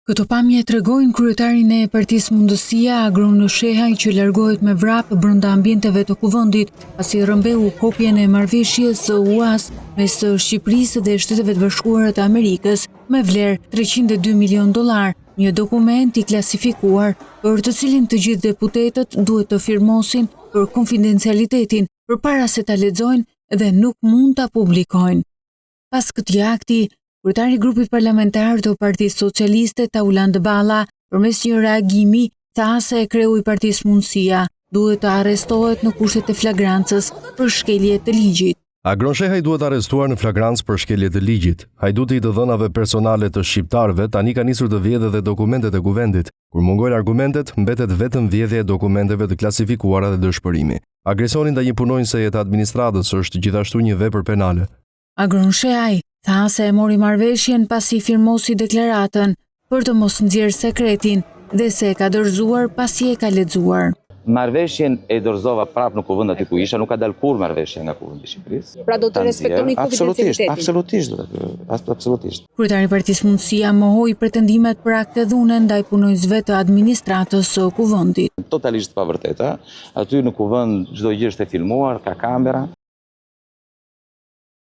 Këto pamje tregojnë kryetarin e Partisë Mundësia Agron Shehaj që largohet me vrap brenda ambienteve të kuvendit pasi rrëmbeu kopjen e marrëveshjes së UAS mes Shqipërisë dhe Shteteve të Bashkuara të Amerikës me vlerë $302 milion, një dokument i klasifikuar për të cilin të gjithë deputetët duhet të firmosin për konfidencialitetin përpara se ta lexojnë dhe nuk mund ta publikojnë. Pas këtij akti, kryetari i grupit parlamentar të Partisë Socialiste Tauland Balla, përmes një reagimi, tha se kreu i Partisë Mundësia duhet të arrestohet në kushtet e flagrancës për shkelje të ligjit. Agron Shehaj duhet arrestuar në flagrancë për shkelje të ligjit. Hajduti i të dhënave personale të shqiptarëve tani ka nisur të vjedhë edhe dokumentet e kuvendit. Kur mungojnë argumentet, mbetet vetëm vjedhja e dokumenteve të klasifikuara dhe dëshpërimi. Agresoni ndaj një punonjëse të administratës është gjithashtu një vepër penale. Agron Shehaj tha se e mori marrëveshjen pasi firmosi deklaratën për të mos nxjerrë sekretin dhe se e ka dorëzuar pasi e ka lexuar. Marrëveshjen e dorëzova prapë në kuvend aty ku isha, nuk ka dalë kurrë marrëveshja nga kuvendi i Shqipërisë. Pra do të respektoni konfidencialitetin? Absolutisht. Kryetari i Partisë Mundësia mohoi pretendimet për akte dhune ndaj punonjësve të administratës së kuvendit. Totalisht pa vërteta. Aty në kuvend çdo gjë është e filmuar, ka kamera.